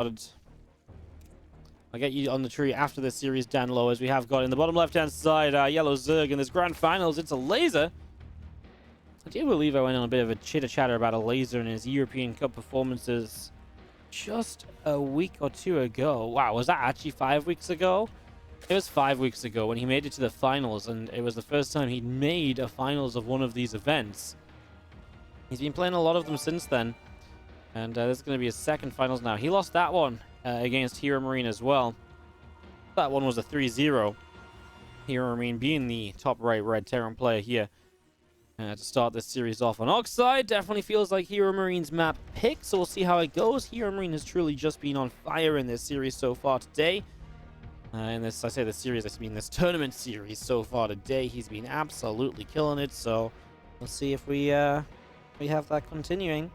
I'll get you on the tree after this series down low, as we have got in the bottom left-hand side, Yellow Zerg in this grand finals. It's Elazer. I do believe I went on a bit of a chitter-chatter about Elazer and his European Cup performances just a week or two ago. Wow, was that actually 5 weeks ago? It was 5 weeks ago when he made it to the finals, and it was the first time he'd made a finals of one of these events. He's been playing a lot of them since then, and this is going to be his second finals now. He lost that one against HeroMarine as well. That one was a 3-0. HeroMarine being the top right red Terran player here to start this series off on Oxide. Definitely feels like HeroMarine's map pick, so we'll see how it goes. HeroMarine has truly just been on fire in this series so far today. In this, I say this series, I mean this tournament series so far today. He's been absolutely killing it, so we'll see if we have that continuing.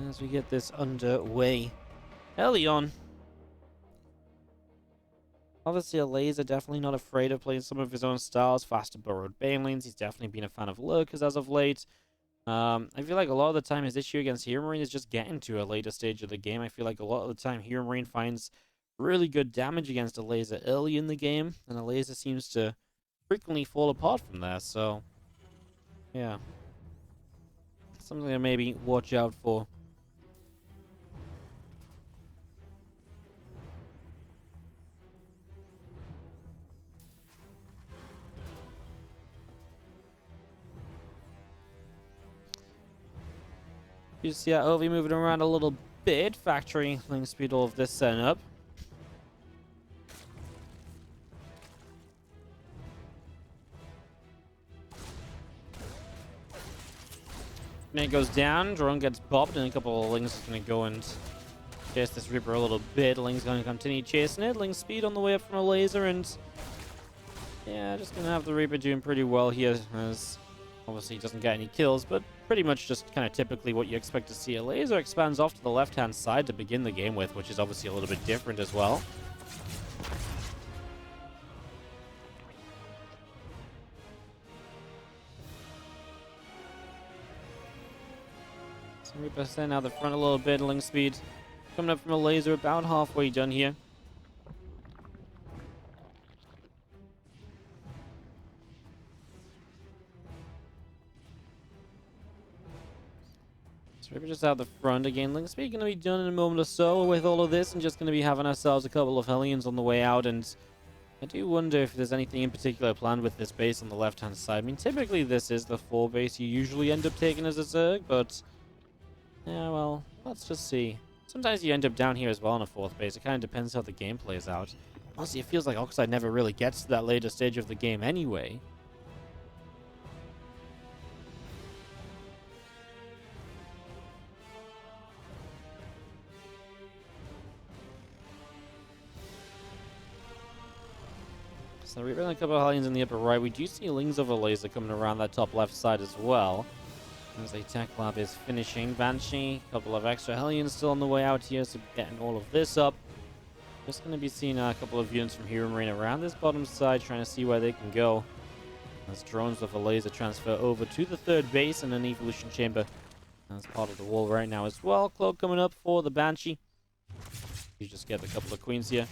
As we get this underway early on. Obviously, Elazer definitely not afraid of playing some of his own styles. Faster burrowed banelings. He's definitely been a fan of lurkers as of late. I feel like a lot of the time his issue against HeroMarine is just getting to a later stage of the game. I feel like a lot of the time HeroMarine finds really good damage against Elazer early in the game, and Elazer seems to frequently fall apart from there. So, yeah. Something to maybe watch out for. You see that Ovi moving around a little bit, factory link speed all of this setting up. It goes down, drone gets bopped, and a couple of Lings is going to go and chase this Reaper a little bit. Ling's going to continue chasing it. Ling's speed on the way up from Elazer, and yeah, just going to have the Reaper doing pretty well here, as obviously he doesn't get any kills, but pretty much just kind of typically what you expect to see. Elazer expands off to the left-hand side to begin the game with, which is obviously a little bit different as well. Reaper send out the front a little bit. Ling speed coming up from Elazer, about halfway done here. So Reaper just out the front again. Ling speed going to be done in a moment or so with all of this, and just going to be having ourselves a couple of Hellions on the way out. And I do wonder if there's anything in particular planned with this base on the left-hand side. I mean, typically this is the 4 base you usually end up taking as a Zerg, but yeah, well, let's just see. Sometimes you end up down here as well on a 4th base. It kind of depends how the game plays out. Honestly, it feels like Oxide never really gets to that later stage of the game anyway. So we're running a couple of Hellions in the upper right. We do see Lings of Elazer coming around that top left side as well. As a tech lab is finishing. Banshee, a couple of extra Hellions still on the way out here, so getting all of this up. Just going to be seeing a couple of units from HeroMarine around this bottom side, trying to see where they can go. As drones of Elazer transfer over to the 3rd base and an evolution chamber as part of the wall right now as well. Cloak coming up for the Banshee. You just get a couple of queens here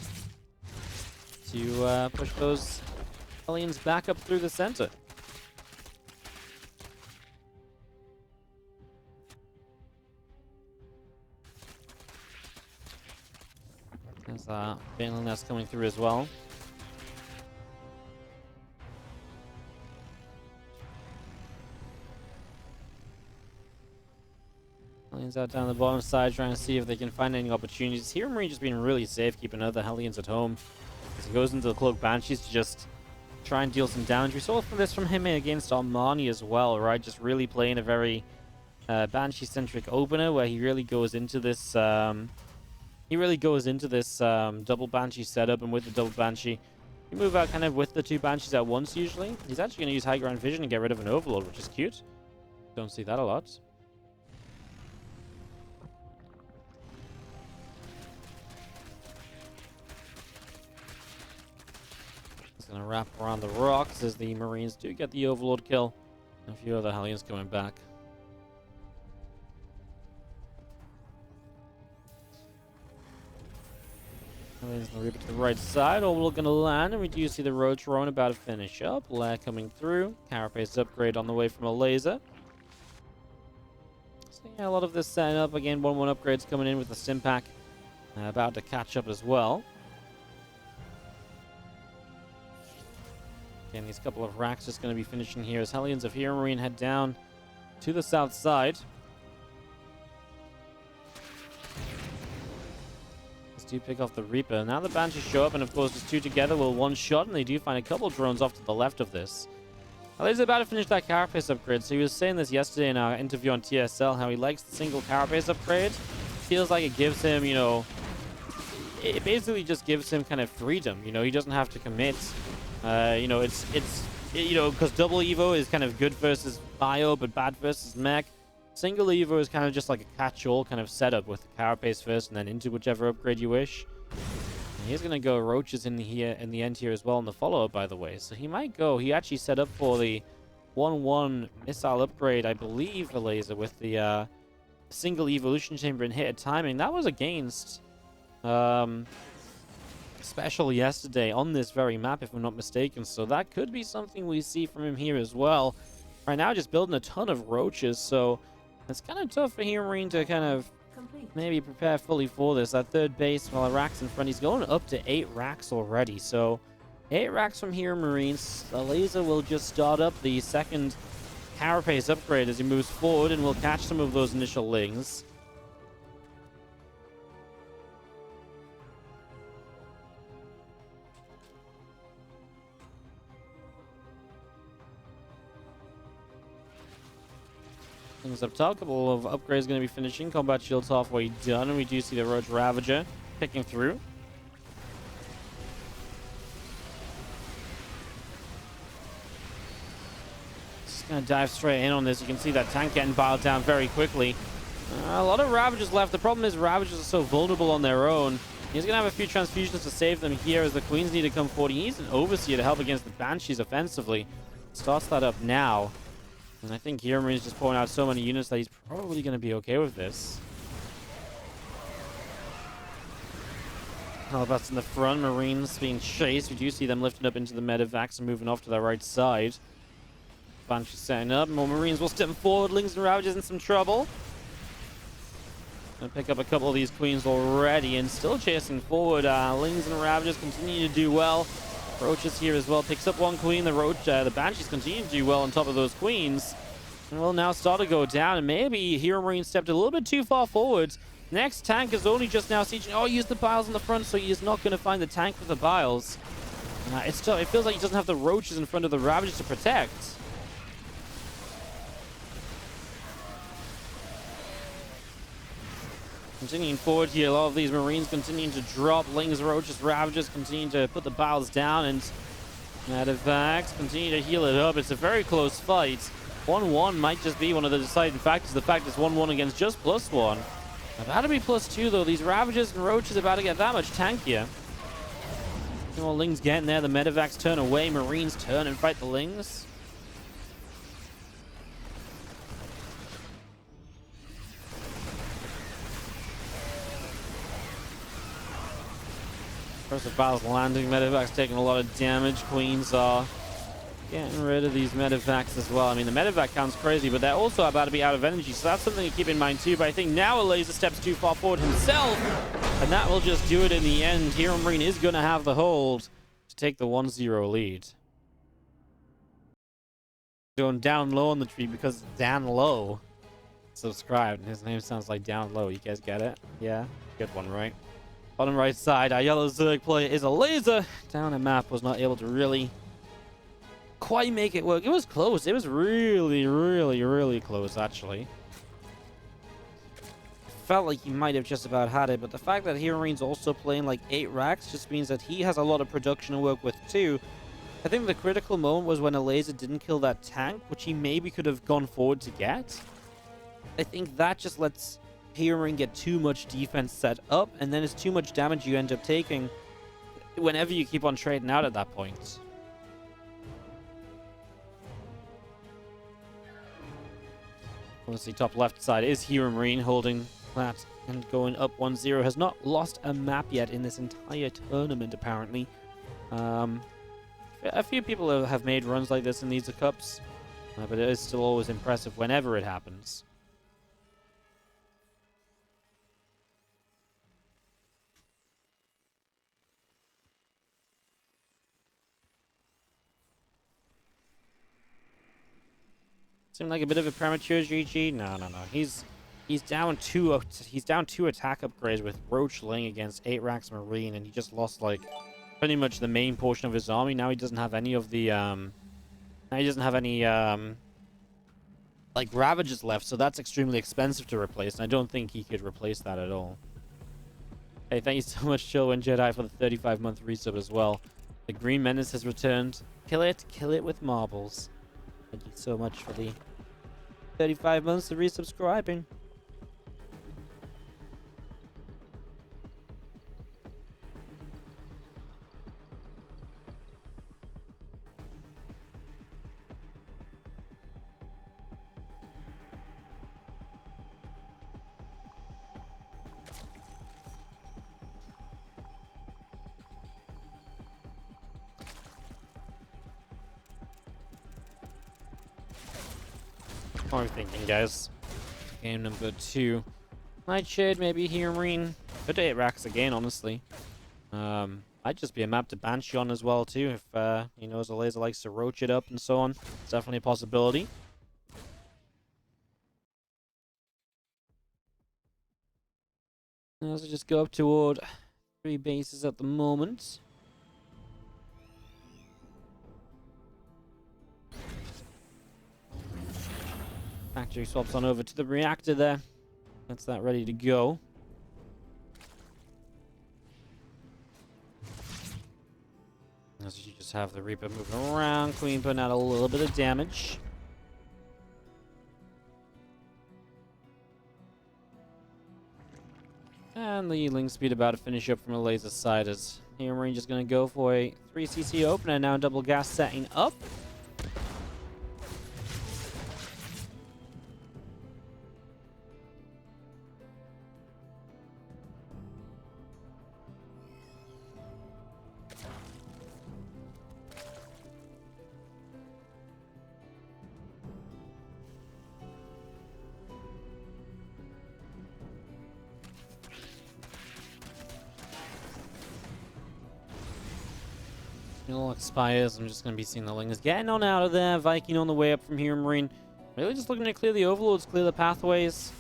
to push those Hellions back up through the center. There's Baneling that's coming through as well. Hellions out down the bottom side, trying to see if they can find any opportunities. HeroMarine just being really safe, keeping other Hellions at home. As he goes into the Cloak Banshees to just try and deal some damage. We saw this from him against Armani as well, right? Just really playing a very Banshee-centric opener, where he really goes into this double Banshee setup, and with the double Banshee, you move out kind of with the 2 Banshees at once usually. He's actually going to use High Ground Vision to get rid of an Overlord, which is cute. Don't see that a lot. He's going to wrap around the rocks as the Marines do get the Overlord kill. And a few other Hellions coming back. There's the Reaper to the right side. All we're going to land, and we do see the Roach Drone about to finish up. Lair coming through. Carapace upgrade on the way from Elazer. So yeah, a lot of this setting up. Again, 1-1 upgrades coming in with the Stim Pack about to catch up as well. Again, these couple of racks just going to be finishing here as Hellions of HeroMarine head down to the south side. Let's do pick off the Reaper. Now the Banshees show up, and of course, just two together will one shot, and they do find a couple drones off to the left of this. He's about to finish that Carapace upgrade. So he was saying this yesterday in our interview on TSL, how he likes the single Carapace upgrade. Feels like it gives him, you know, it basically just gives him kind of freedom. You know, he doesn't have to commit. You know, you know, because double Evo is kind of good versus bio, but bad versus mech. Single Evo is kind of just like a catch-all kind of setup with the Carapace first and then into whichever upgrade you wish. And he's going to go Roaches in here in the end here as well in the follow-up, by the way. So he might go. He actually set up for the 1-1 missile upgrade, I believe, Elazer, with the single evolution chamber and hit at timing. That was against Special yesterday on this very map, if I'm not mistaken. So that could be something we see from him here as well. Right now, just building a ton of Roaches, so it's kind of tough for HeroMarine to kind of maybe prepare fully for this. That third base, while a rack's in front, he's going up to 8 racks already. So 8 racks from HeroMarine. Elazer will just start up the second Carapace upgrade as he moves forward, and will catch some of those initial lings. Things up top, a couple of upgrades going to be finishing. Combat shields halfway done, and we do see the Roach Ravager picking through. Just going to dive straight in on this. You can see that tank getting biled down very quickly. A lot of Ravagers left. The problem is Ravagers are so vulnerable on their own. He's going to have a few transfusions to save them here as the Queens need to come forward. He needs an Overseer to help against the Banshees offensively. Starts that up now. And I think HeroMarine is just pulling out so many units that he's probably going to be okay with this. Hellbats in the front, Marines being chased. We do see them lifting up into the medevacs and moving off to their right side. Banshee setting up. More Marines will step forward. Lings and Ravagers in some trouble. Gonna pick up a couple of these Queens already and still chasing forward. Lings and Ravagers continue to do well. Roaches here as well. Picks up one Queen. The Banshees continue to do well on top of those Queens. And will now start to go down. And maybe HeroMarine stepped a little bit too far forward. Next tank is only just now sieging. Oh, use the Biles in the front, so he's not going to find the tank with the Biles. It feels like he doesn't have the Roaches in front of the Ravagers to protect. Continuing forward here, a lot of these Marines continuing to drop. Lings, Roaches, Ravagers continue to put the Biles down, and Medevacs continue to heal it up. It's a very close fight. 1-1 might just be one of the deciding factors. The fact it's 1-1 against just +1. About to be +2, though. These Ravagers and Roaches about to get that much tankier. More Lings getting there. The Medevacs turn away. Marines turn and fight the Lings. First of Biles landing, Medevacs taking a lot of damage. Queens are getting rid of these Medevacs as well. I mean, the Medevac count's crazy, but they're also about to be out of energy, so that's something to keep in mind too. But I think now Elazer steps too far forward himself, and that will just do it in the end. HeroMarine is going to have the hold to take the 1-0 lead. Going down low on the tree because it's down low. Subscribed. His name sounds like Down Low. You guys get it? Yeah? Good one, right? Bottom right side, our yellow Zerg player is Elazer. Down a map, was not able to really quite make it work. It was close. It was really, really, really close, actually. Felt like he might have just about had it, but the fact that HeroMarine's also playing like 8 racks just means that he has a lot of production to work with too. I think the critical moment was when Elazer didn't kill that tank, which he maybe could have gone forward to get. I think that just lets HeroMarine get too much defense set up, and then it's too much damage you end up taking whenever you keep on trading out at that point. Obviously, top left side is HeroMarine holding that and going up 1-0. Has not lost a map yet in this entire tournament, apparently. A few people have made runs like this in these cups, but it is still always impressive whenever it happens. Seemed like a bit of a premature GG. No. He's down two attack upgrades with Roach Ling against 8 Racks Marine, and he just lost like pretty much the main portion of his army. Now he doesn't have any of the like Ravages left, so that's extremely expensive to replace, and I don't think he could replace that at all. Hey, thank you so much, Chillwin Jedi, for the 35-month resub as well. The Green Menace has returned. Kill it with marbles. Thank you so much for the 35 months of resubscribing. What are we thinking, guys? Game number 2. Nightshade, maybe HeroMarine. Could 8 Racks again, honestly. Might just be a map to Banshee on as well, too, if he knows Elazer likes to roach it up and so on. It's definitely a possibility. Let's just go up toward 3 bases at the moment. Factory swaps on over to the reactor there. That's that ready to go. As you just have the Reaper moving around, Queen putting out a little bit of damage. And the Ling speed about to finish up from Elazer side as HeroMarine just going to go for a 3cc opener. Now double gas setting up. Expires. I'm just going to be seeing the Lingers getting on out of there. Viking on the way up from HeroMarine. Really just looking to clear the overlords, clear the pathways.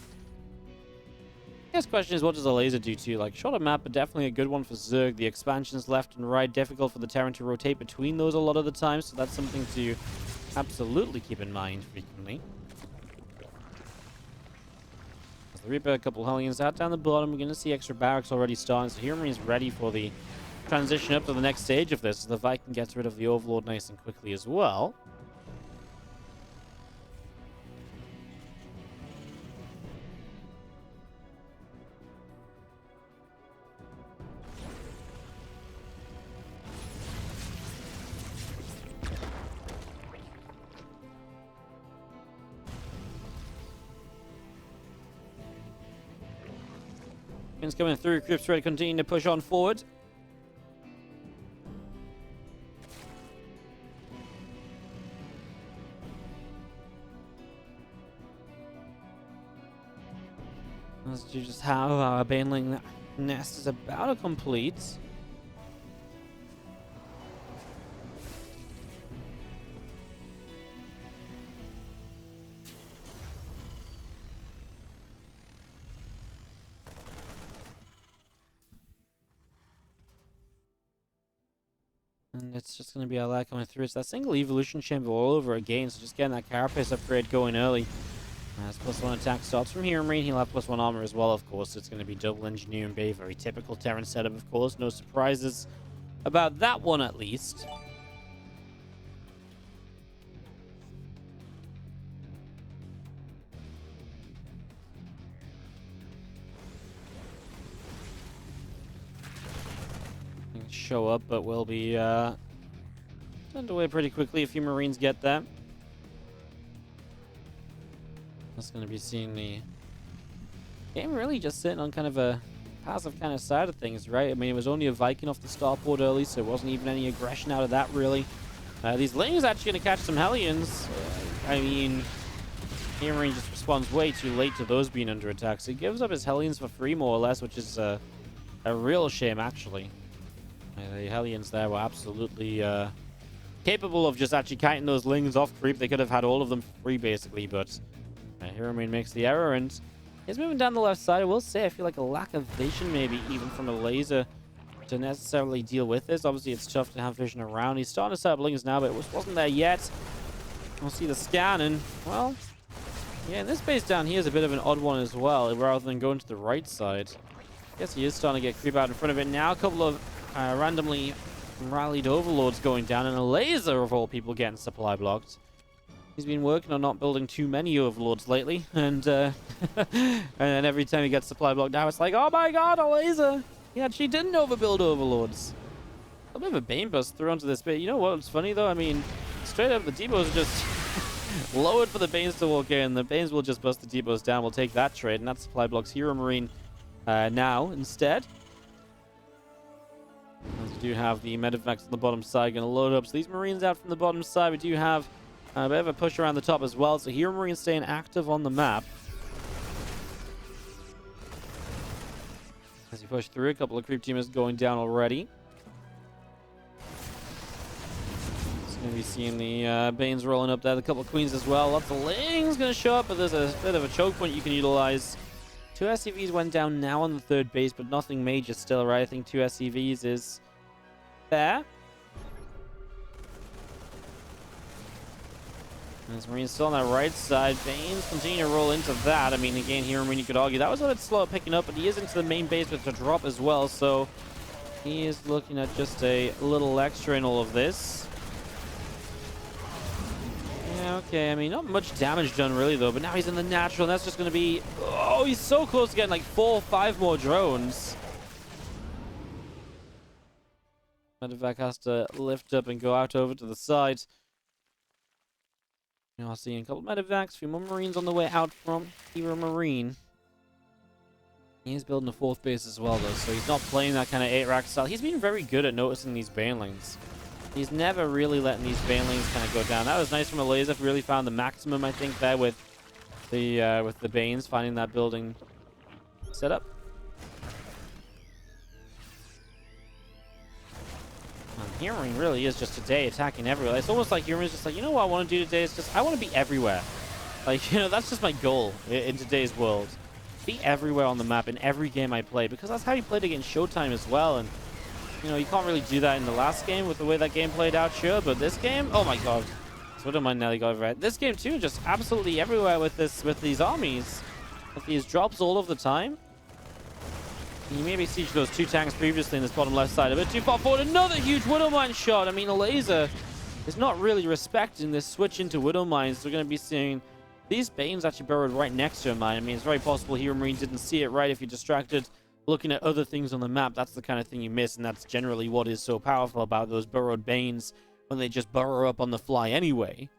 I guess the question is, what does Elazer do too? Like, shorter map, but definitely a good one for Zerg. The expansions left and right, difficult for the Terran to rotate between those a lot of the time, so that's something to absolutely keep in mind frequently. As the Reaper, a couple Hellions out down the bottom. We're going to see extra barracks already starting, so HeroMarine's ready for the transition up to the next stage of this. The Viking gets rid of the Overlord nice and quickly as well. It's coming through. Crypt's ready to continue to push on forward. As you just have our Baneling nest is about to complete. And it's just going to be a lot coming through. It's that single evolution chamber all over again, so just getting that carapace upgrade going early. As +1 attack starts from HeroMarine, he'll have +1 armor as well, of course. It's going to be double engineering bay, very typical Terran setup, of course. No surprises about that one, at least. Show up, but will be sent away pretty quickly. A few Marines get that. That's going to be seeing the Game really just sitting on kind of a passive kind of side of things, right? I mean, it was only a Viking off the starport early, so it wasn't even any aggression out of that, really. These Lings actually going to catch some Hellions. I mean, HeroMarine just responds way too late to those being under attack, so he gives up his Hellions for free, more or less, which is a real shame, actually. The Hellions there were absolutely capable of just actually kiting those Lings off creep. They could have had all of them free, basically, but HeroMarine makes the error, and he's moving down the left side. I will say, I feel like a lack of vision, maybe, even from Elazer, to necessarily deal with this. Obviously, it's tough to have vision around. He's starting to set up Lings now, but it wasn't there yet. We'll see the scan, and, well, yeah, and this base down here is a bit of an odd one as well, rather than going to the right side. I guess he is starting to get creep out in front of it now. A couple of randomly rallied overlords going down, and Elazer, of all people, getting supply blocked. He's been working on not building too many overlords lately, and and then every time he gets supply blocked now, it's like, oh my god, Elazer! He actually didn't overbuild overlords. A bit of a Bane bust thrown onto this bit. You know what's funny though? I mean, straight up, the depots are just lowered for the Banes to walk in. The Banes will just bust the depots down. We'll take that trade, and that supply blocks HeroMarine now instead. As we do have the Medivacs on the bottom side going to load up. So these Marines out from the bottom side. We do have a bit of a push around the top as well. So HeroMarine staying active on the map. As you push through, a couple of creep teamers going down already. So going to be seeing the Banes rolling up there. A couple of Queens as well. Lots of Lings going to show up, but there's a bit of a choke point you can utilize. 2 SCVs went down now on the third base, but nothing major still, right? I think 2 SCVs is fair. As Marine's still on that right side, Banes continue to roll into that. I mean, again, HeroMarine, you could argue that was a bit slow at picking up, but he is into the main base with the drop as well, so he is looking at just a little extra in all of this. Yeah, okay, I mean, not much damage done really, though, but now he's in the natural, and that's just going to be... Oh, he's so close to getting like 4 or 5 more drones. Medevac has to lift up and go out over to the side. I'll see a couple Medivacs, a few more Marines on the way out from HeroMarine. He is building a 4th base as well, though, so he's not playing that kind of 8-rack style. He's been very good at noticing these Banelings. He's never really letting these Banelings kind of go down. That was nice from Elazer. Really found the maximum, I think, there with the Banes, finding that building setup. HeroMarine really is just today attacking everywhere. It's almost like HeroMarine's just like, you know what I want to do today? It's just, I want to be everywhere. Like, you know, that's just my goal in today's world. Be everywhere on the map in every game I play, because that's how he played against Showtime as well. And, you know, you can't really do that in the last game with the way that game played out, sure. But this game, oh my god. So I don't mind Nelly got over it. This game, too, just absolutely everywhere with these armies. With these drops all of the time. You maybe sieged those 2 tanks previously in this bottom left side. A bit too far forward. Another huge Widow Mine shot. I mean, Elazer is not really respecting this switch into Widow Mines. So we're going to be seeing these Banes actually burrowed right next to a mine. I mean, it's very possible HeroMarine didn't see it right. If you're distracted looking at other things on the map, that's the kind of thing you miss. And that's generally what is so powerful about those burrowed Banes when they just burrow up on the fly anyway.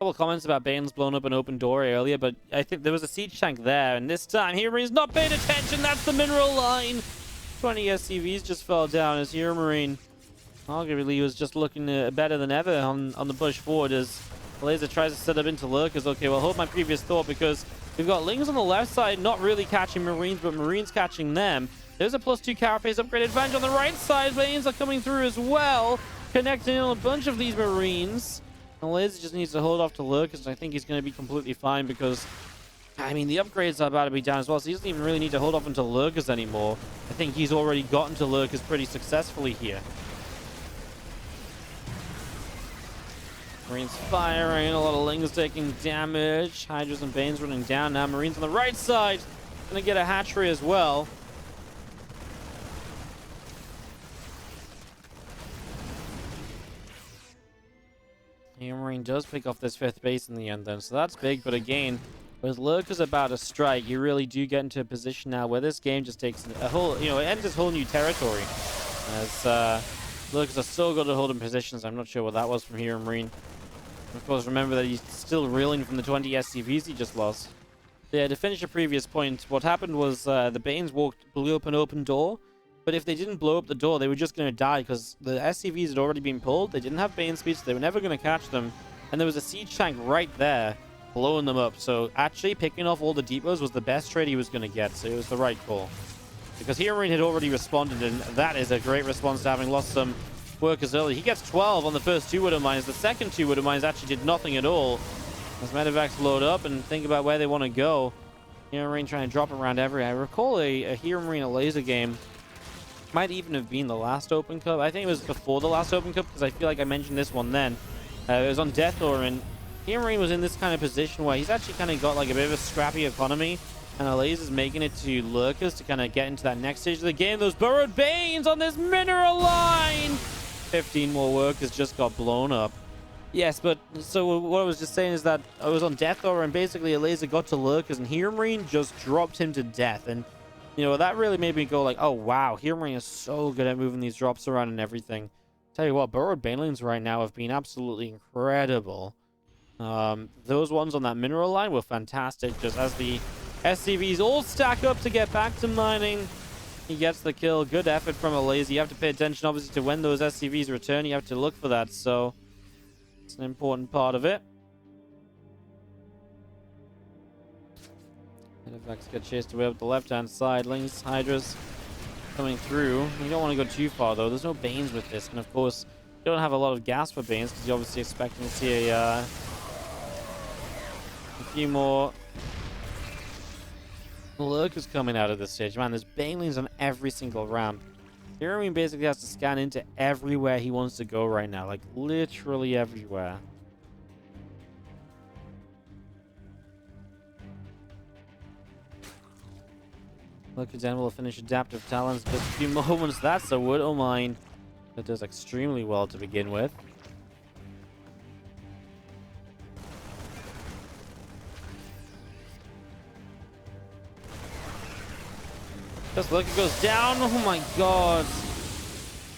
Couple comments about Bane's blown up an open door earlier, but I think there was a siege tank there, and this time HeroMarine's not paying attention. That's the mineral line. 20 SCVs just fell down as HeroMarine arguably was just looking better than ever on the push forward as Elazer tries to set up into lurkers. Okay, well, hold my previous thought, because we've got Lings on the left side not really catching Marines, but Marines catching them. There's a +2 carapace upgrade advantage on the right side. Banes are coming through as well, connecting on a bunch of these Marines. Elazer just needs to hold off to lurkers, and I think he's going to be completely fine because, I mean, the upgrades are about to be down as well, so he doesn't even really need to hold off until lurkers anymore. I think he's already gotten to lurkers pretty successfully here. Marines firing, a lot of Lings taking damage. Hydras and Banes running down now. Marines on the right side going to get a hatchery as well. HeroMarine does pick off this 5th base in the end then, so that's big. But again, with lurkers about to strike, you really do get into a position now where this game just takes a whole, you know, it enters whole new territory. As Lurkers are so good at holding positions. I'm not sure what that was from HeroMarine. Of course, remember that he's still reeling from the 20 SCVs he just lost. Yeah, to finish a previous point, what happened was the Banes blew up an open door, but if they didn't blow up the door, they were just going to die because the SCVs had already been pulled. They didn't have Bane speed, so they were never going to catch them. And there was a siege tank right there, blowing them up. So actually, picking off all the depots was the best trade he was going to get, so it was the right call. Because HeroMarine had already responded, and that is a great response to having lost some workers early. He gets 12 on the first 2 Widow Mines. The second 2 Widow Mines actually did nothing at all. As medevacs load up and think about where they want to go. HeroMarine trying to drop around everywhere. I recall a HeroMarine and Elazer game. Might even have been the last Open Cup. I think it was before the last Open Cup because I feel like I mentioned this one then. It was on Deathor, and HeroMarine was in this kind of position where he's actually kind of got like a bit of a scrappy economy. And Elazer's making it to Lurkers to kind of get into that next stage of the game. Those Burrowed Banes on this mineral line! 15 more workers just got blown up. Yes, but so what I was just saying is that I was on Deathor, and basically Elazer got to Lurkers, and HeroMarine just dropped him to death. And, you know, that really made me go like, oh, wow, HeroMarine is so good at moving these drops around and everything. Tell you what, Burrowed Banelings right now have been absolutely incredible. Those ones on that mineral line were fantastic, just as the SCVs all stack up to get back to mining. He gets the kill. Good effort from Elazer. You have to pay attention, obviously, to when those SCVs return. You have to look for that, so it's an important part of it. Medevacs get chased away up the left-hand side. Lings, Hydras coming through. You don't want to go too far, though. There's no Banes with this, and of course, you don't have a lot of gas for Banes because you're obviously expecting to see a few more Lurkers coming out of this stage. Man, there's Banelings on every single ramp. HeroMarine basically has to scan into everywhere he wants to go right now. Like, literally everywhere. Lurker Den will finish Adaptive Talents in just a few moments. That's a Widow Mine that does extremely well to begin with. Just look, it goes down. Oh my god.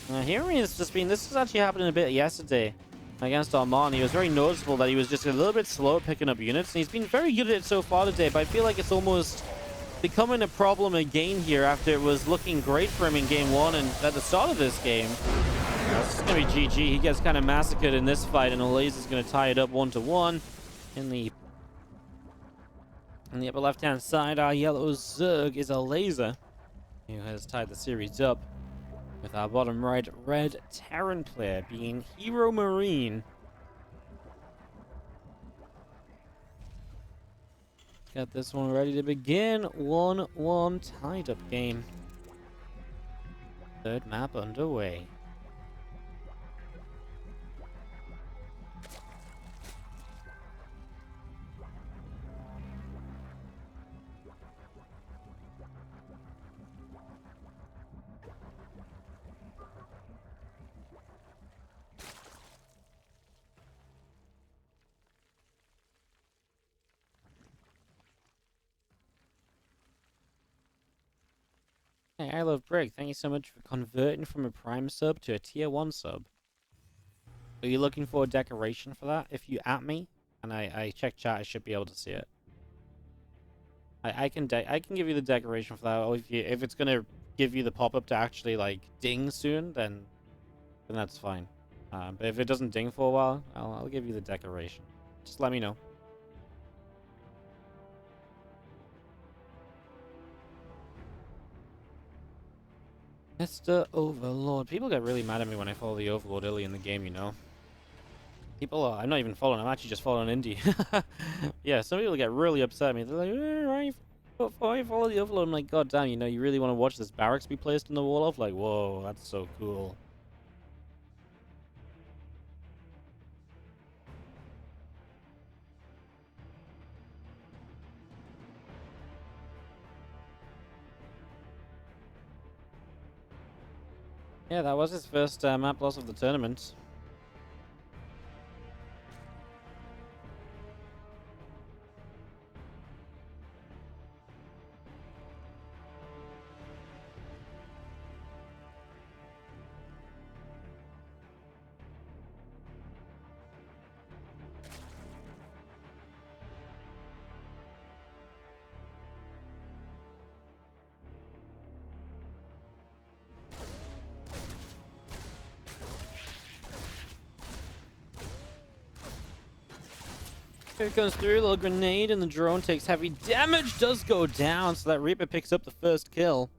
HeroMarine has just been... This was actually happening a bit yesterday against Armand. He was very noticeable that he was just a little bit slow at picking up units. And he's been very good at it so far today. But I feel like it's almost becoming a problem again here after it was looking great for him in game 1 and at the start of this game. This is going to be GG. He gets kind of massacred in this fight. And Elazer's going to tie it up 1-1 in the... On the upper left-hand side, our yellow Zerg is Elazer, who has tied the series up, with our bottom right red Terran player being HeroMarine. Got this one ready to begin. 1-1 tied up game. Third map underway. Hey, I love Brick. Thank you so much for converting from a Prime sub to a Tier 1 sub. Are you looking for a decoration for that? If you at me and I check chat, I should be able to see it. I can give you the decoration for that. Or if it's gonna give you the pop-up to actually like ding soon, then that's fine. But if it doesn't ding for a while, I'll give you the decoration. Just let me know. Mr. Overlord. People get really mad at me when I follow the Overlord early in the game, you know. People are... I'm not even following. I'm actually just following Indy. Yeah, some people get really upset at me. They're like, why you follow the Overlord? I'm like, god damn, you know, you really want to watch this barracks be placed in the wall of? Like, whoa, that's so cool. Yeah, that was his first map loss of the tournament. Here comes through, a little grenade, and the drone takes heavy damage. Does go down, so that Reaper picks up the first kill.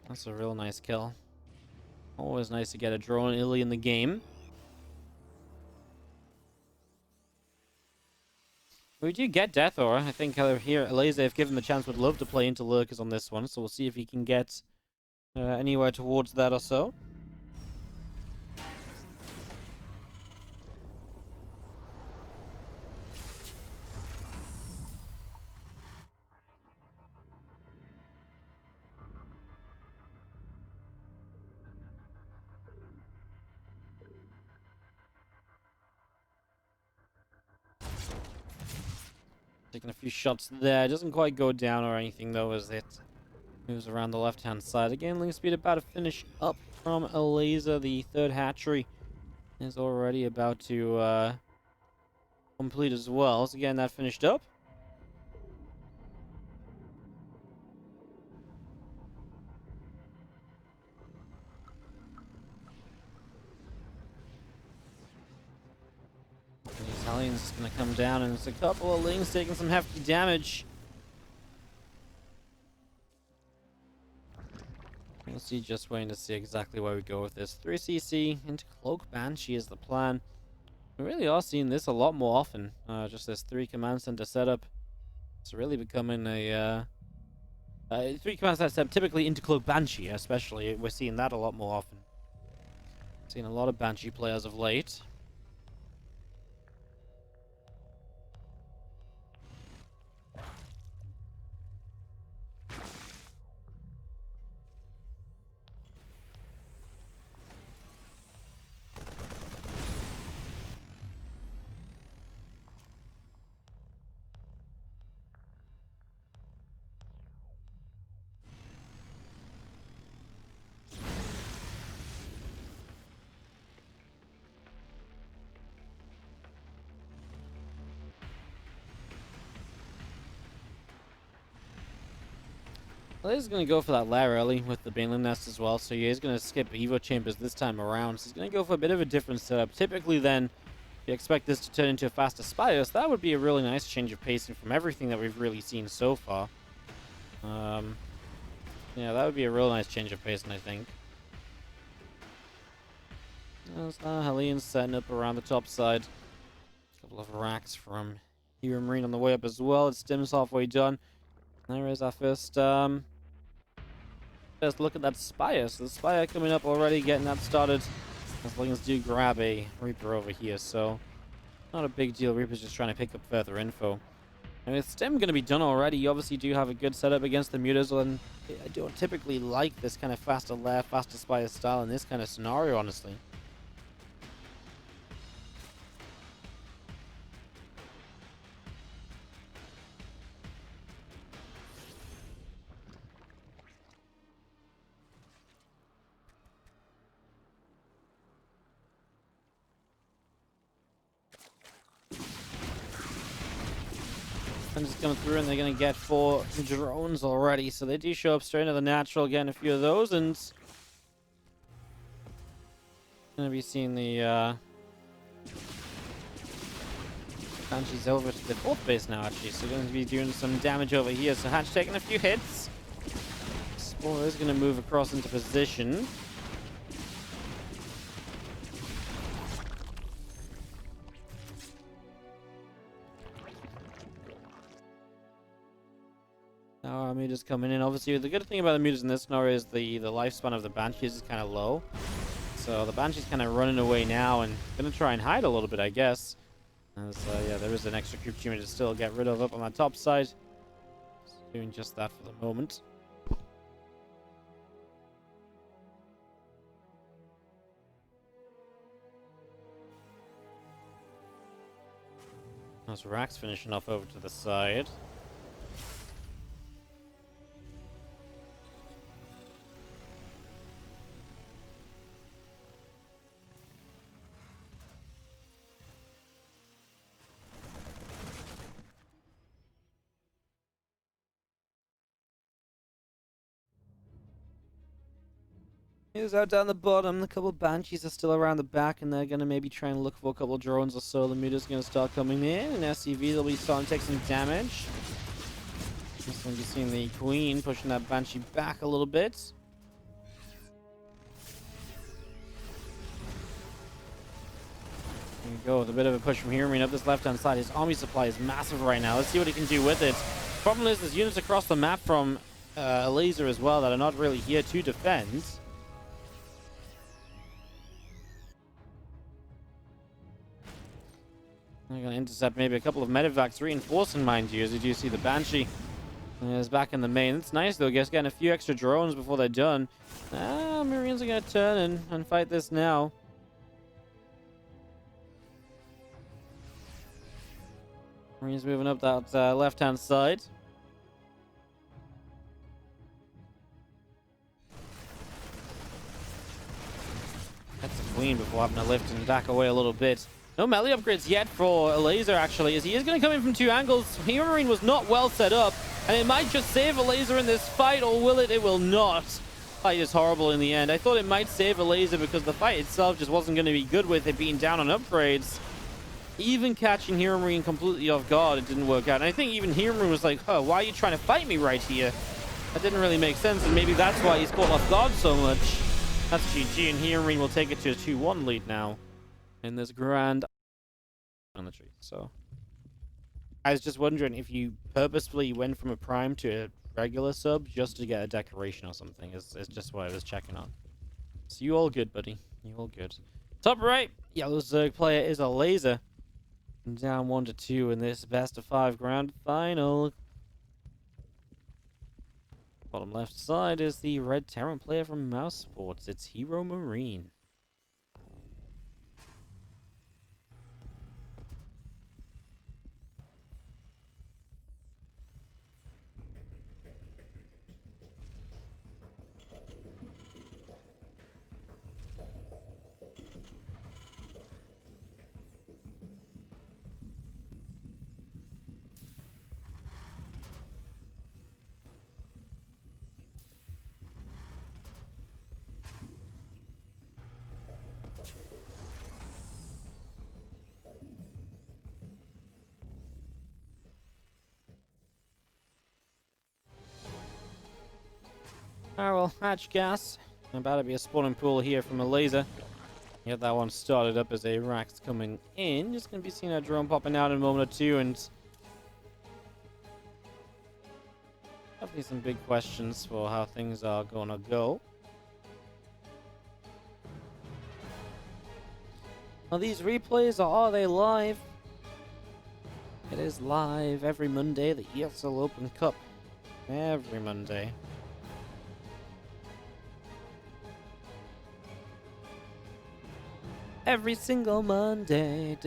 That's a real nice kill. Always nice to get a drone early in the game. We do get Death Aura. I think here, Elazer, if given the chance, would love to play into Lurkers on this one. So we'll see if he can get anywhere towards that or so. Taking a few shots there. Doesn't quite go down or anything, though, as it moves around the left-hand side. Again, Link Speed about to finish up from Elazer. The third hatchery is already about to complete as well. So again, that finished up. Italian's going to come down, and it's a couple of Lings taking some hefty damage. We'll see, just waiting to see exactly where we go with this. 3cc into Cloak Banshee is the plan. We really are seeing this a lot more often. Just this 3 command center setup. It's really becoming a 3 command center setup, typically into Cloak Banshee, especially. We're seeing that a lot more often. Seeing a lot of Banshee players of late. Well, he's going to go for that lair early with the Baneling Nest as well, so he is going to skip Evo Chambers this time around. So he's going to go for a bit of a different setup. Typically then, you expect this to turn into a faster Spire, so that would be a really nice change of pacing from everything that we've really seen so far. Yeah, that would be a real nice change of pacing, I think. Hellions setting up around the top side. A couple of racks from HeroMarine on the way up as well. It's Stim's halfway done. There is our first look at that Spire. So the Spire coming up already, getting that started. As long as do grab a Reaper over here, so not a big deal. Reaper's just trying to pick up further info. And with Stim going to be done already, you obviously do have a good setup against the Mutas, and I don't typically like this kind of faster lair, faster Spire style in this kind of scenario, honestly. And just coming through, and they're going to get 4 drones already. So they do show up straight into the natural, getting a few of those, and going to be seeing the Banshees over to the 4th base now, actually. So going to be doing some damage over here. So Hatch taking a few hits. Explorer is going to move across into position. Our Mutas coming in. Obviously, the good thing about the Mutas in this scenario is the lifespan of the Banshees is kind of low. So the Banshee's kind of running away now and going to try and hide a little bit, I guess. As, yeah, there is an extra Cube Tumor to still get rid of up on that top side. Doing just that for the moment. As Rax finishing off over to the side. Here's out down the bottom. A couple of Banshees are still around the back, and they're going to maybe try and look for a couple of drones or so. The muta's going to start coming in, and SCV will be starting to take some damage. Just going to be seeing the Queen pushing that Banshee back a little bit. There you go, with a bit of a push from HeroMarine up this left-hand side. His army supply is massive right now. Let's see what he can do with it. Problem is, there's units across the map from Elazer as well that are not really here to defend. They're going to intercept maybe a couple of medevacs, reinforcing, mind you, as you do see the Banshee is back in the main. It's nice, though, just getting a few extra drones before they're done. Marines are going to turn and fight this now. Marines moving up that left-hand side. That's the Queen before having to lift and back away a little bit. No melee upgrades yet for Elazer, actually, as he is going to come in from two angles. HeroMarine was not well set up, and it might just save Elazer in this fight, or will it? It will not. Fight is horrible in the end. I thought it might save Elazer because the fight itself just wasn't going to be good with it being down on upgrades. Even catching HeroMarine completely off guard, it didn't work out. And I think even HeroMarine was like, huh, why are you trying to fight me right here? That didn't really make sense, and maybe that's why he's caught off guard so much. That's GG, and HeroMarine will take it to a 2-1 lead now in this grand on the tree. So I was just wondering if you purposefully went from a prime to a regular sub just to get a decoration or something. Is just what I was checking on. So you all good, buddy. You all good. Top right, yellow Zerg player is Elazer. Down 1-2 in this best of 5 grand final. Bottom left side is the red Terran player from Mouse Sports. It's HeroMarine. Alright, well, hatch gas. About to be a spawning pool here from Elazer. Get that one started up as a Rax coming in. Just going to be seeing a drone popping out in a moment or two, and definitely some big questions for how things are going to go. Are these replays, or are they live? It is live every Monday, the ESL Open Cup. Every Monday. Every single Monday.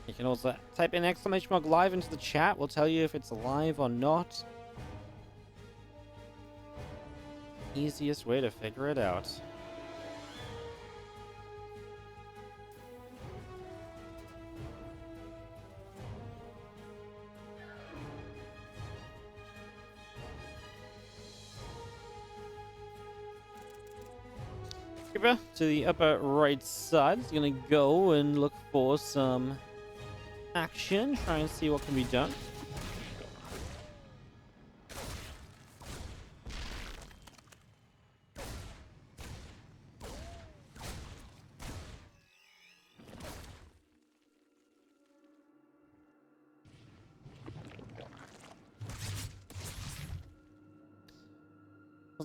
You can also type in !mark live into the chat. We'll tell you if it's live or not. Easiest way to figure it out. To the upper right side, it's gonna go and look for some action, try and see what can be done.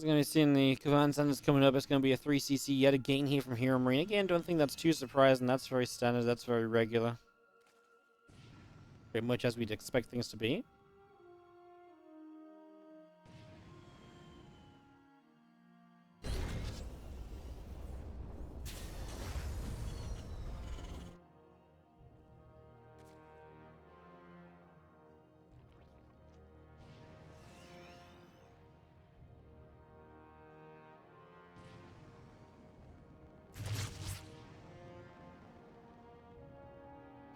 Going to be seeing the command centers coming up. It's going to be a 3cc yet again here from HeroMarine. Again, don't think that's too surprising. That's very standard. That's very regular. Pretty much as we'd expect things to be.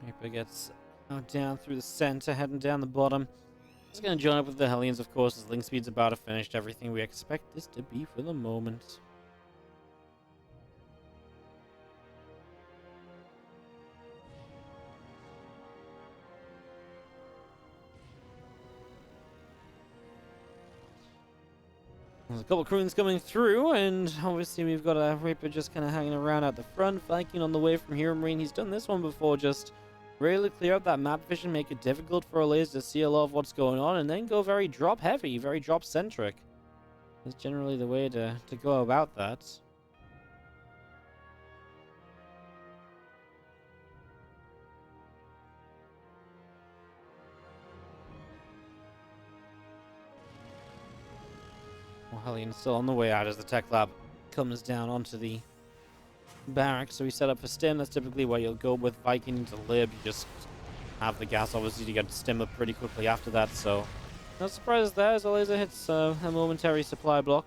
Reaper gets out down through the center, heading down the bottom. Just going to join up with the Hellions, of course, as Link Speed's about to finish everything we expect this to be for the moment. There's a couple of Croons coming through, and obviously we've got a Reaper just kind of hanging around at the front. Viking on the way from HeroMarine. He's done this one before, just really clear up that map vision, make it difficult for Elazer to see a lot of what's going on, and then go very drop heavy, very drop centric. That's generally the way to go about that. Hellion's still on the way out as the tech lab comes down onto the barracks. So we set up for stim. That's typically where you'll go with Viking to lib. You just have the gas, obviously, to get stim up pretty quickly after that. So no surprise there as Elazer hits a momentary supply block.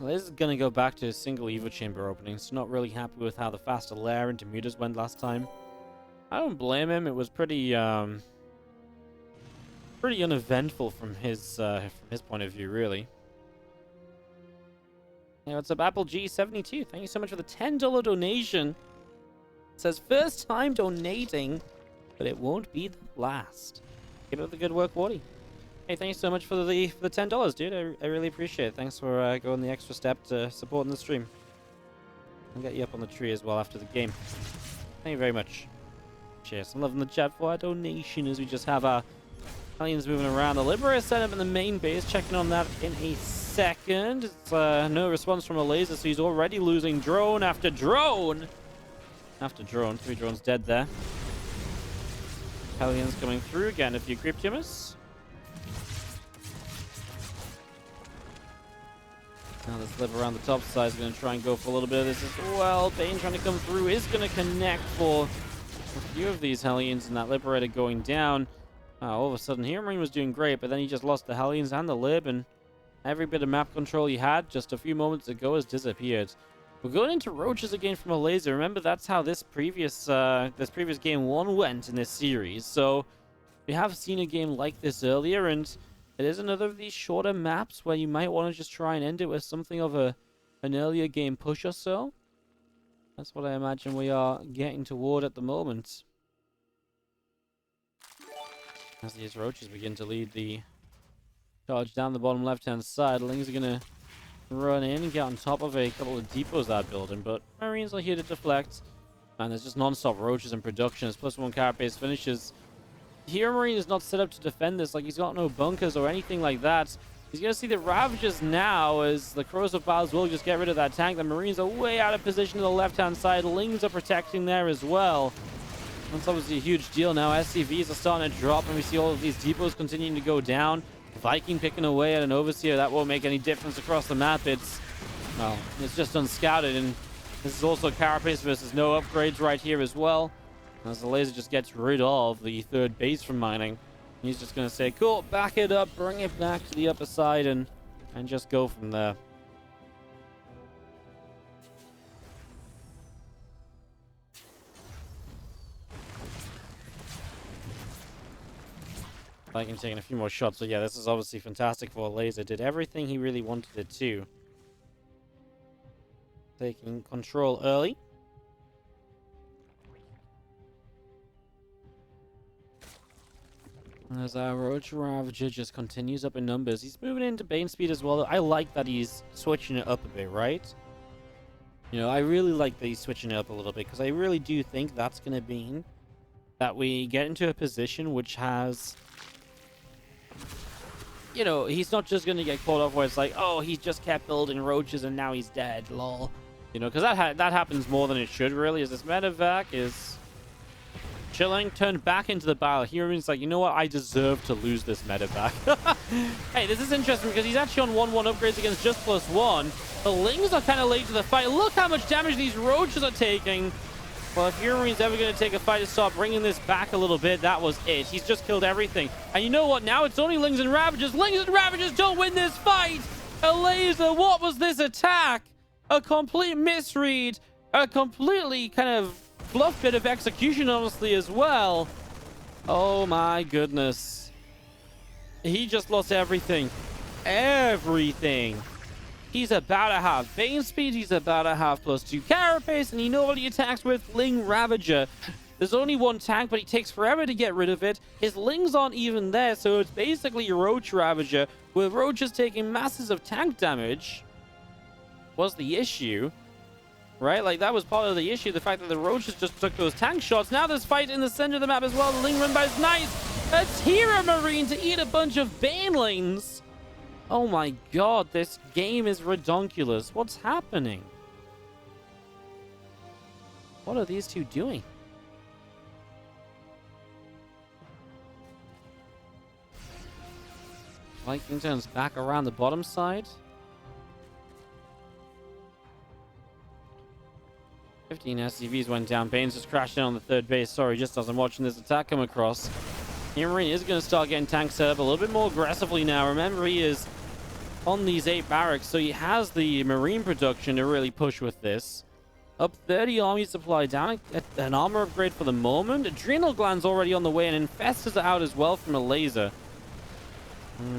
This is going to go back to a single Evo Chamber opening, so not really happy with how the faster lair into mutas went last time. I don't blame him. It was pretty uneventful from his point of view, really. Hey, what's up, Apple G72? Thank you so much for the $10 donation. It says first time donating, but it won't be the last. Keep up the good work, Wardy. Hey, thank you so much for the $10, dude. I really appreciate it. Thanks for going the extra step to supporting the stream. I'll get you up on the tree as well after the game. Thank you very much. Cheers. I'm loving the chat for our donation as we just have our Hellions moving around. The Liberator set up in the main base. Checking on that in a second. It's no response from Elazer, so he's already losing drone after drone. After drone. 3 drones dead there. Hellions coming through again. A few creep tumors. Now this lib around the top side is going to try and go for a little bit of this as well. Bane trying to come through is going to connect for a few of these Hellions, and that Liberator going down. All of a sudden, HeroMarine was doing great, but then he just lost the Hellions and the lib, and every bit of map control he had just a few moments ago has disappeared. We're going into roaches again from Elazer. Remember, that's how this previous game 1 went in this series. So we have seen a game like this earlier, and it is another of these shorter maps where you might want to just try and end it with something of an earlier game push or so. That's what I imagine we are getting toward at the moment. As these roaches begin to lead the charge down the bottom left-hand side, Lings are going to run in and get on top of a couple of depots that building, but Marines are here to deflect. And there's just non-stop roaches in production as +1 carapace finishes. HeroMarine is not set up to defend this, like he's got no bunkers or anything like that. He's going to see the Ravagers now as the Corrosive Piles will just get rid of that tank. The Marines are way out of position to the left-hand side. Lings are protecting there as well. That's obviously a huge deal now. SCVs are starting to drop, and we see all of these depots continuing to go down. Viking picking away at an Overseer. That won't make any difference across the map. It's just unscouted, and this is also Carapace versus no upgrades right here as well. As the Elazer just gets rid of the third base from mining. He's just going to say, cool, back it up, bring it back to the upper side, and just go from there. Viking taking a few more shots, so yeah, this is obviously fantastic for Elazer. Did everything he really wanted it to. Taking control early. As our Roach Ravager just continues up in numbers. He's moving into Bane speed as well. I like that he's switching it up a bit, right? You know, I really like that he's switching it up a little bit, because I really do think that's going to mean that we get into a position which has... You know, he's not just going to get caught off where it's like, oh, he just kept building roaches and now he's dead, lol. You know, because that happens more than it should, really, as this medevac is chilling, turned back into the battle. HeroMarine's like, you know what, I deserve to lose this medevac. Hey, this is interesting because he's actually on 1-1 upgrades against just +1. The Lings are kind of late to the fight. Look how much damage these roaches are taking. Well, if HeroMarine's ever going to take a fight to start bringing this back a little bit, that was it. He's just killed everything. And you know what? Now it's only Lings and Ravagers. Lings and Ravagers don't win this fight. Elazer, what was this attack? A complete misread. A completely kind of fluff bit of execution, honestly, as well. Oh, my goodness. He just lost everything. Everything. He's about to have Bane speed. He's about to have +2 carapace. And you know what he attacks with? Ling Ravager. There's only one tank, but he takes forever to get rid of it. His Lings aren't even there, so it's basically Roach Ravager, with Roaches taking masses of tank damage. Was the issue, right? Like, that was part of the issue. The fact that the Roaches just took those tank shots. Now there's fight in the center of the map as well. The Ling run by is nice. That's HeroMarine to eat a bunch of Banelings. Oh my god, this game is redonkulous. What's happening? What are these two doing? Viking turns back around the bottom side. 15 SCVs went down. Bane's just crashed in on the third base. Sorry, just as I'm watching this attack come across. HeroMarine is going to start getting tanks set up a little bit more aggressively now. Remember, he is on these 8 barracks, so he has the marine production to really push with this. Up 30 army supply, down at an armor upgrade for the moment. Adrenal Gland's already on the way, and Infestors are out as well from Elazer.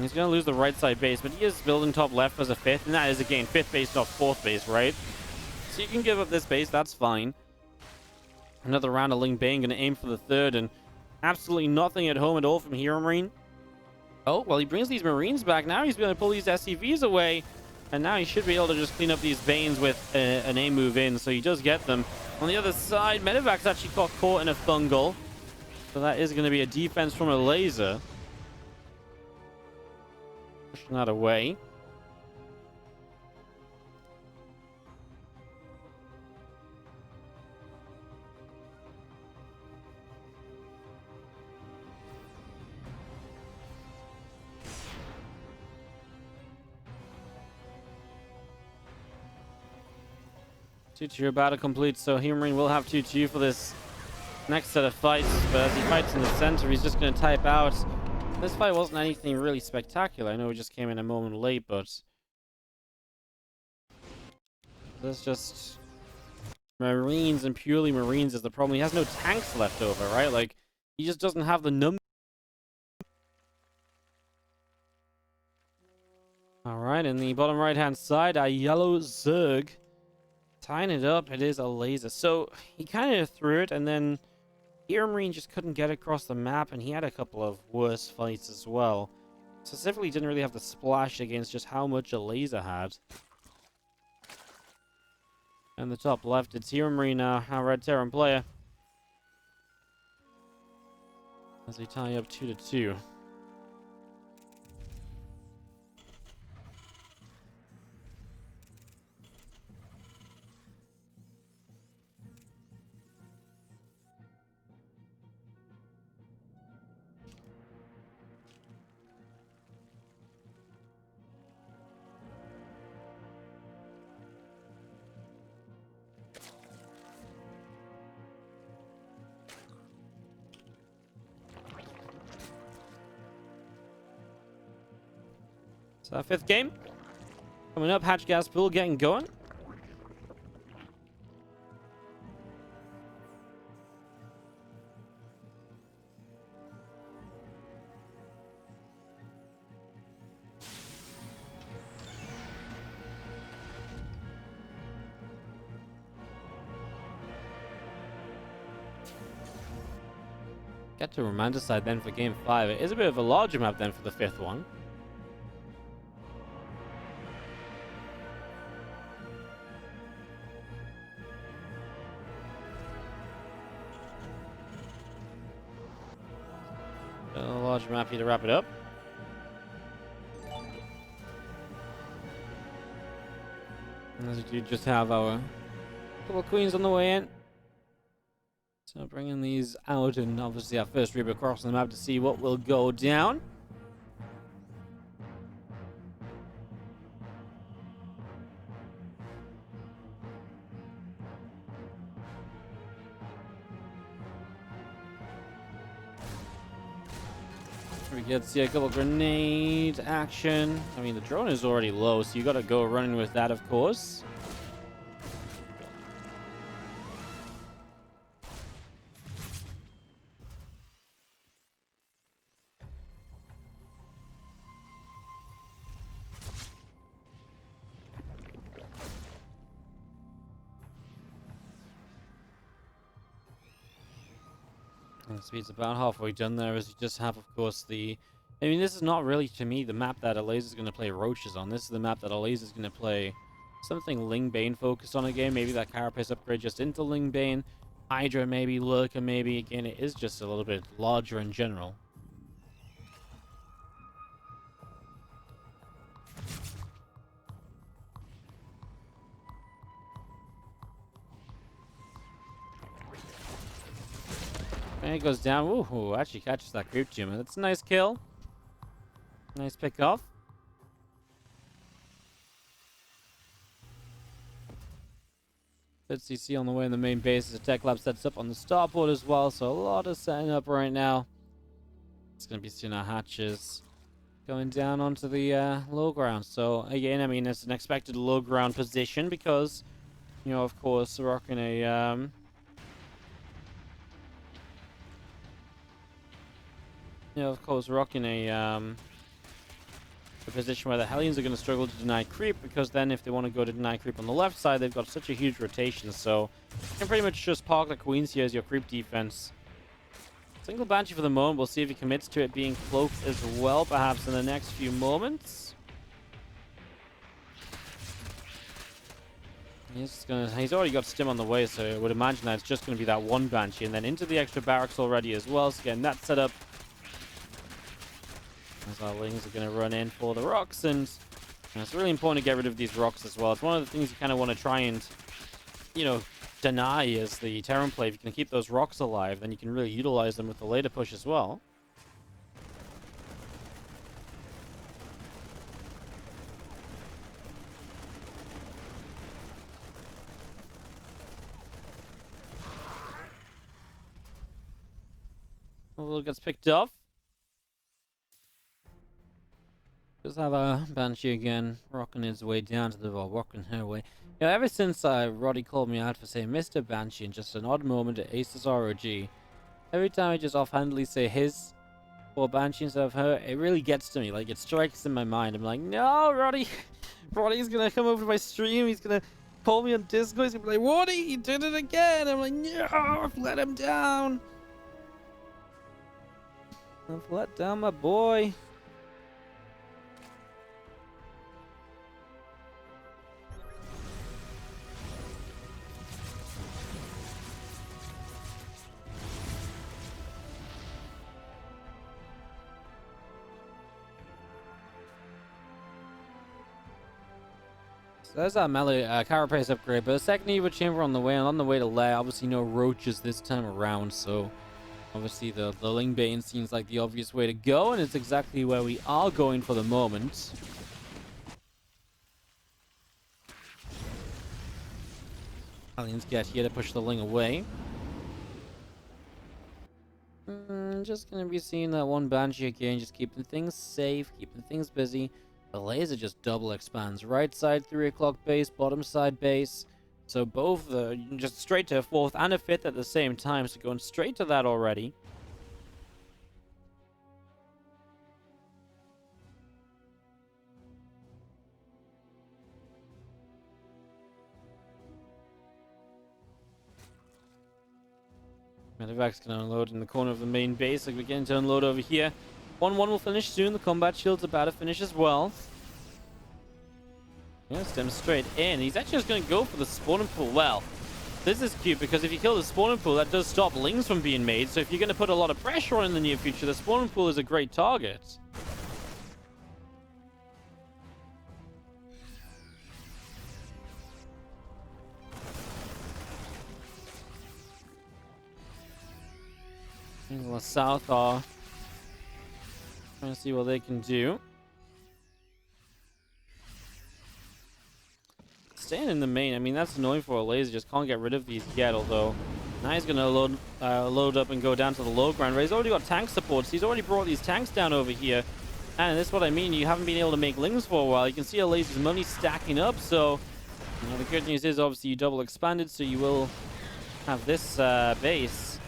He's going to lose the right side base, but he is building top left as a 5th, and that is, again, 5th base, not 4th base, right? So you can give up this base, that's fine. Another round of Ling Bane, going to aim for the 3rd, and absolutely nothing at home at all from HeroMarine. Oh, well, he brings these Marines back. Now he's going to pull these SCVs away. And now he should be able to just clean up these Banes with an A move in. So he does get them. On the other side, Medevac's actually got caught in a fungal. So that is going to be a defense from Elazer. Pushing that away. Two about to complete, so HeroMarine will have 2-2 for this next set of fights. But as he fights in the center, he's just going to type out. This fight wasn't anything really spectacular. I know we just came in a moment late, but there's just Marines and purely Marines is the problem. He has no tanks left over, right? Like, he just doesn't have the number. All right, in the bottom right-hand side, a yellow Zerg. Tying it up, it is Elazer. So he kind of threw it, and then HeroMarine just couldn't get across the map, and he had a couple of worse fights as well. Specifically, didn't really have the splash against just how much Elazer had. And the top left, it's HeroMarine now, our Red Terran player. As they tie up 2-2. So 5th game. Coming up, Hatch Gas Pool getting going. Get to Romanticize then for game 5. It is a bit of a larger map then for the 5th one. A larger map here to wrap it up. And as we do just have our couple of queens on the way in. So bringing these out, and obviously our first Reaper crossing the map to see what will go down. We get to see a couple grenade action. I mean, the drone is already low, so you got to go running with that, of course. And speed's about halfway done there, as you just have, of course, the... I mean, this is not really, to me, the map that Elazer's going to play Roaches on. This is the map that Elazer's going to play something Ling Bane focused on again. Maybe that carapace upgrade just into Ling Bane. Hydra maybe, Lurker maybe. Again, it is just a little bit larger in general. And it goes down. Ooh, actually catches that creep tumor. That's a nice kill. Nice pick off. Let's see on the way in the main base as a tech lab sets up on the starboard as well. So a lot of setting up right now. It's going to be seeing our hatches going down onto the low ground. So again, I mean, it's an expected low ground position because, you know, of course, we're rocking a a position where the Hellions are going to struggle to deny creep, because then if they want to go to deny creep on the left side, they've got such a huge rotation. So you can pretty much just park the Queens here as your creep defense. Single Banshee for the moment. We'll see if he commits to it being cloaked as well, perhaps in the next few moments. He's already got Stim on the way, so I would imagine that it's just going to be that one Banshee, and then into the extra barracks already as well. So getting that set up. As our Lings are going to run in for the rocks, and it's really important to get rid of these rocks as well. It's one of the things you kind of want to try and, you know, deny as the Terran play. If you can keep those rocks alive, then you can really utilize them with the later push as well. A little gets picked off. Just have a Banshee again, rocking his way down to the wall, rocking her way. You know, ever since Roddy called me out for saying Mr. Banshee in just an odd moment at Ace's ROG, every time I just offhandedly say his or Banshee instead of her, it really gets to me. Like, it strikes in my mind. I'm like, no, Roddy! Roddy's gonna come over to my stream, he's gonna call me on Discord, he's gonna be like, Roddy, you did it again! I'm like, no, I've let him down! I've let down my boy. So there's our melee carapace upgrade, but a second Evo chamber on the way, and on the way to Lair. Obviously no roaches this time around, so obviously the Ling Bane seems like the obvious way to go, and it's exactly where we are going for the moment. Aliens get here to push the Ling away. Just gonna be seeing that one Banshee again, just keeping things safe, keeping things busy. The Laser just double expands. Right side 3 o'clock base, bottom side base. So both just straight to a 4th and a 5th at the same time. So going straight to that already. Medevac's going to unload in the corner of the main base. Like we're getting to unload over here. 1-1 will finish soon. The combat shield's about to finish as well. Yeah, Stem straight in. He's actually just going to go for the spawning pool. Well, this is cute because if you kill the spawning pool, that does stop Lings from being made. So if you're going to put a lot of pressure on in the near future, the spawning pool is a great target. The South are trying to see what they can do. Staying in the main, I mean, that's annoying for a Laser. Just can't get rid of these yet, although Now he's going to load up and go down to the low ground. He's already got tank supports. He's already brought these tanks down over here. And this is what I mean. You haven't been able to make lings for a while. You can see Elazer's money stacking up. So the good news is obviously you double expanded, so you will have this base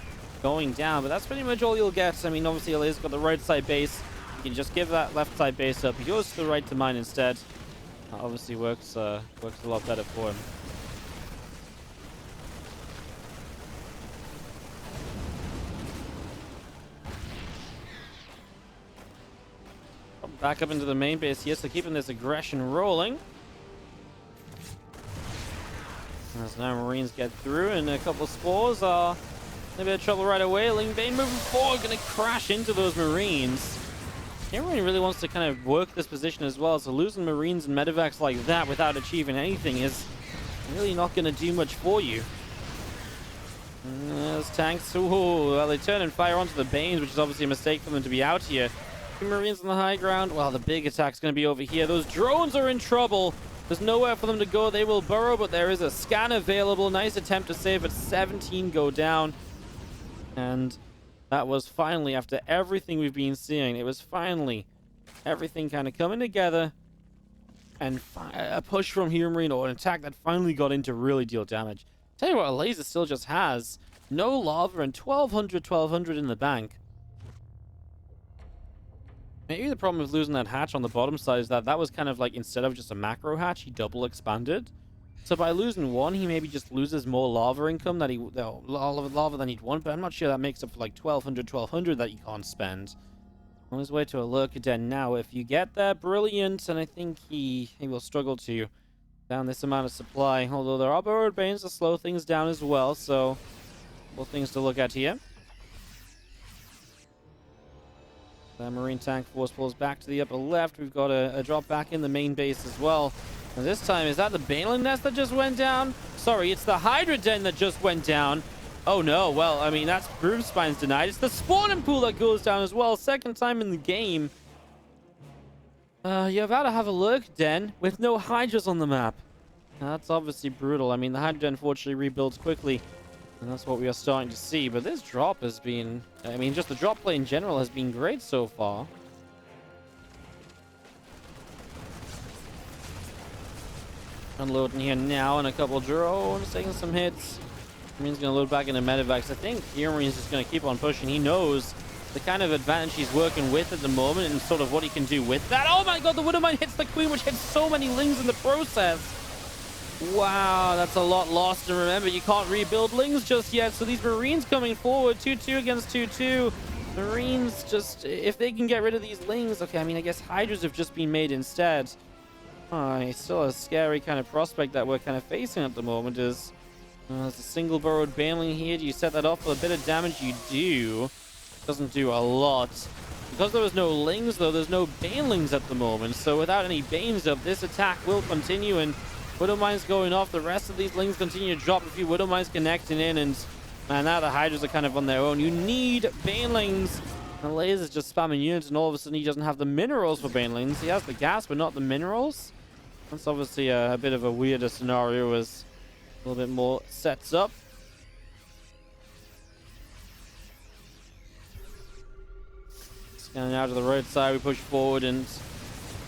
going down. But that's pretty much all you'll get. I mean, obviously Elazer's got the right side base. You can just give that left side base up. He goes to the right to mine instead. Obviously works a lot better for him. Back up into the main base here, so keeping this aggression rolling. As now Marines get through, and a couple of spores are in a bit of trouble right away. Ling Bane moving forward, going to crash into those Marines. HeroMarine really wants to kind of work this position as well, so losing Marines and medevacs like that without achieving anything is really not going to do much for you. Those tanks, ooh, well, they turn and fire onto the Banes, which is obviously a mistake for them to be out here. Marines on the high ground. Well, the big attack's going to be over here. Those drones are in trouble. There's nowhere for them to go. They will burrow, but there is a scan available. Nice attempt to save, but 17 go down. And that was finally, after everything we've been seeing, it was finally everything kind of coming together. And a push from HeroMarine, or an attack that finally got in to really deal damage. Tell you what, Elazer still just has no lava and 1200 in the bank. Maybe the problem with losing that hatch on the bottom side is that was kind of like, instead of just a macro hatch, he double expanded. So by losing one, he maybe just loses more lava income that lava than he'd want, but I'm not sure that makes up for like 1200 that you can't spend. On his way to a lurker den now. If you get there, brilliant, and I think he will struggle to down this amount of supply. Although there are Burrowed Banes to slow things down as well, so more things to look at here. The Marine tank force pulls back to the upper left. We've got a drop back in the main base as well. And this time, is that the Baneling nest that just went down? Sorry, it's the Hydra den that just went down. Oh no, well, I mean, that's Broom Spines denied. It's the spawning pool that goes down as well. Second time in the game. You're about to have a lurk den with no Hydras on the map. That's obviously brutal. I mean, the Hydra den fortunately rebuilds quickly. And that's what we are starting to see. But this drop has been... I mean, just the drop play in general has been great so far. Unloading here now, and a couple drones taking some hits. Marine's going to load back into medevacs. I think HeroMarine's just going to keep on pushing. He knows the kind of advantage he's working with at the moment and sort of what he can do with that. Oh my god, the Widowmine hits the Queen, which hits so many Lings in the process. Wow, that's a lot lost. And remember, you can't rebuild Lings just yet. So these Marines coming forward, 2-2 against 2-2. Marines just, if they can get rid of these Lings. Okay, I mean, I guess Hydras have just been made instead. It's still a scary kind of prospect that we're kind of facing at the moment. Is there's a single burrowed baneling here. Do you set that off with a bit of damage? You do. Doesn't do a lot. Because there was no Lings, though, there's no banelings at the moment. So without any Banes up, this attack will continue. And Widowmine's going off. The rest of these Lings continue to drop. A few Widowmines connecting in. And man, now the Hydras are kind of on their own. You need banelings. And Elazer's just spamming units, and all of a sudden he doesn't have the minerals for banelings. He has the gas, but not the minerals. That's obviously a bit of a weirder scenario as a little bit more sets up. Scanning out to the roadside, we push forward, and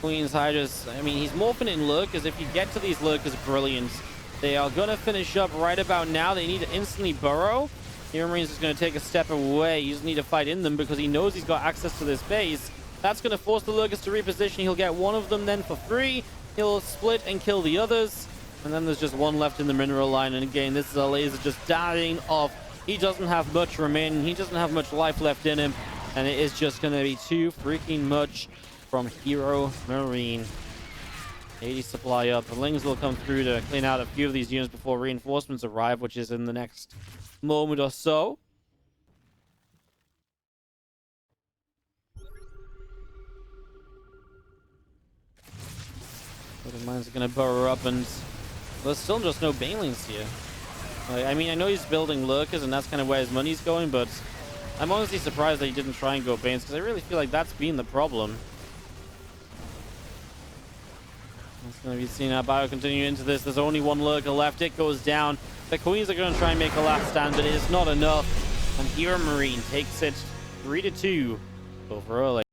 Queen's Hydras, I mean, he's morphing in lurkers. If you get to these lurkers, brilliant. They are going to finish up right about now. They need to instantly burrow. HeroMarine's just going to take a step away. You just need to fight in them because he knows he's got access to this base. That's going to force the lurkers to reposition. He'll get one of them then for free. He'll split and kill the others. And then there's just one left in the mineral line. And again, this is Elazer just dying off. He doesn't have much remaining. He doesn't have much life left in him. And it is just going to be too freaking much from HeroMarine. 80 supply up. The Lings will come through to clean out a few of these units before reinforcements arrive, which is in the next moment or so. The mines are going to burrow up, and there's still just no banelings here. I mean, I know he's building lurkers, and that's kind of where his money's going, but I'm honestly surprised that he didn't try and go banes, because I really feel like that's been the problem. It's going to be seen now. Bio continue into this. There's only one lurker left. It goes down. The Queens are going to try and make a last stand, but it is not enough. And HeroMarine takes it 3-2 over early.